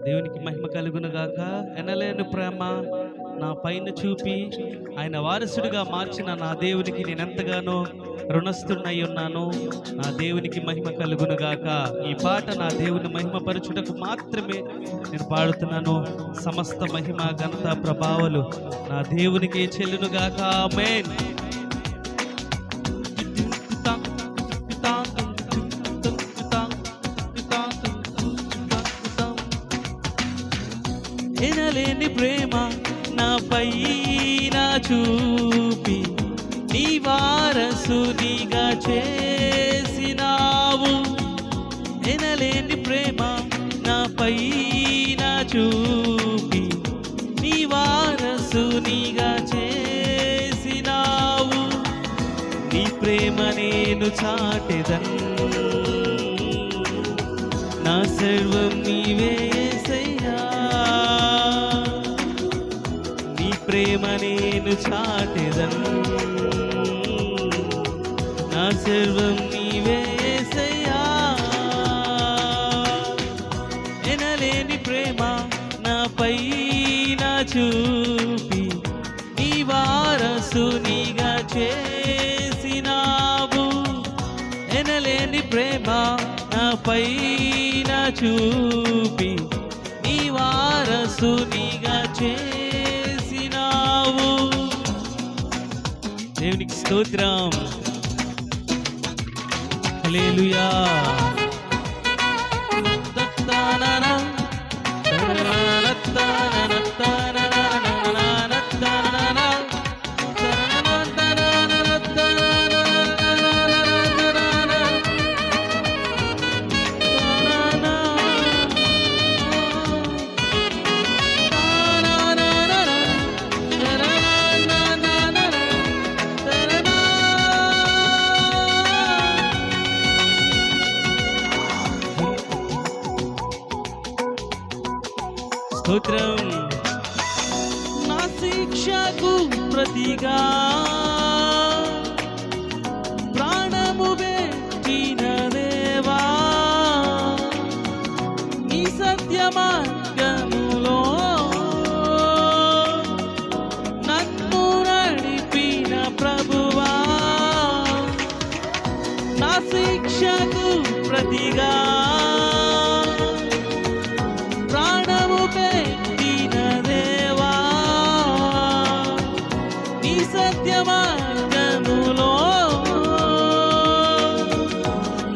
దేవునికి మహిమ కలుగును గాక. ఎనలేని ప్రేమ నా పైన చూపి ఆయన వారసుడిగా మార్చిన నా దేవునికి నేను ఎంతగానో రుణస్థుడై ఉన్నాను. నా దేవునికి మహిమ కలుగును గాక. ఈ పాట నా దేవుని మహిమపరచుటకు మాత్రమే నేను పాడుతున్నాను. సమస్త మహిమ ఘనత ప్రభావాలు నా దేవునికి చెల్లును గాక. ఆమేన్. ఎనలేని ప్రేమ నాపై నా చూపి నీ వారసునిగా చేసినావు. ఎనలేని ప్రేమ నాపై నా చూపి నీ వారసునిగా చేసినావు. నీ ప్రేమ నేను చాటెదన్, నా సర్వం నీవే యేసయ్యా. నీ ప్రేమ నేను చాటెదన్, నా సర్వం నీవే యేసయ్యా. ఎనలేని ప్రేమ నాపై నా చూపి నీ వారసునిగా చేసినావు. ఎనలేని ప్రేమ నాపై నా చూపి నీ వారసునిగా చేసినావు. దేవునికి స్తోత్రం. హల్లెలూయా. స్తోత్రం. నా శిక్షకు ప్రతిగా ప్రాణము పెట్టిన దేవా, నీ సత్య మార్గములో నన్ను నడిపిన ప్రభువా. నా శిక్షకు ప్రతిగా మార్గములో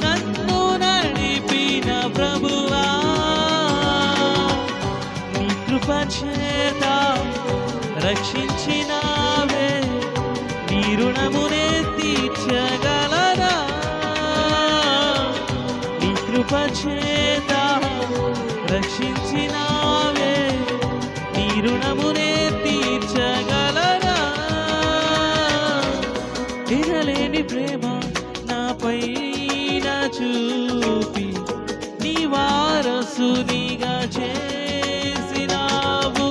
నన్ను నడిపిన ప్రభువా. నీ కృప చేత రక్షించినావే, నీ రుణమునే తీర్చగలరా. నీ కృప చేత రక్షించినావే, నీ రుణమునే తీర్చగలరా. ఎనలేని ప్రేమ నాపై నా చూపి నీ వారసునిగా చేసినావు.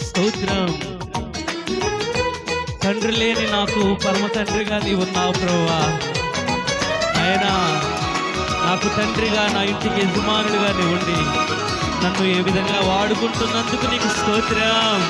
స్తోత్రం. తండ్రి లేని నాకు పరమ తండ్రిగా నీవు ఉన్నావు ప్రభువా. ఆయన నాకు తండ్రిగా, నా ఇంటికి యజమానుడిగా నీవు ఉండి నన్ను ఏ విధంగా వాడుకుంటున్నందుకు నీకు స్తోత్రం.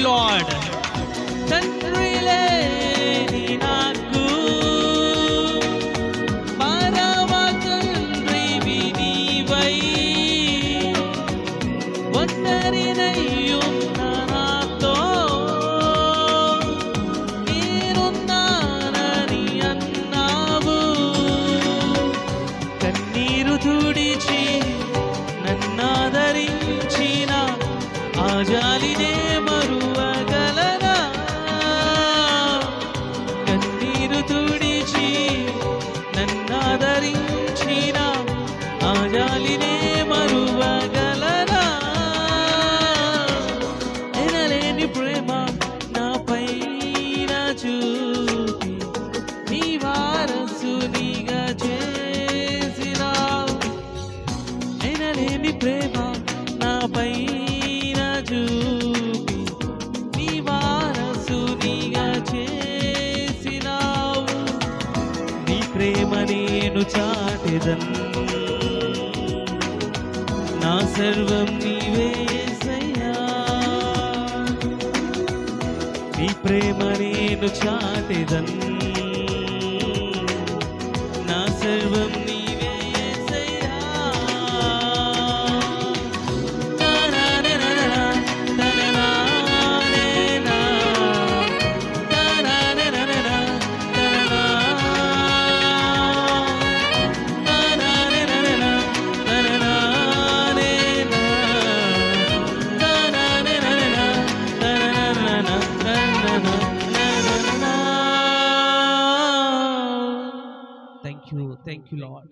Lord, తండ్రి లేని నాకు పరమ తండ్రివి నీవై, ఒంటరినై ఉన్న నాతో నేనున్నానని అన్నావు. కన్నీరు తుడిచి నన్నాదరించిన ఆ జాలినే మరువగలనా. కన్నీరు తుడిచి ప్రేమ నేను చాటెదన్, నా సర్వం నీవే యేసయ్యా. నీ ప్రేమ నేను చాటెదన్, నా సర్వం నీవే యేసయ్యా. Thank you, Lord.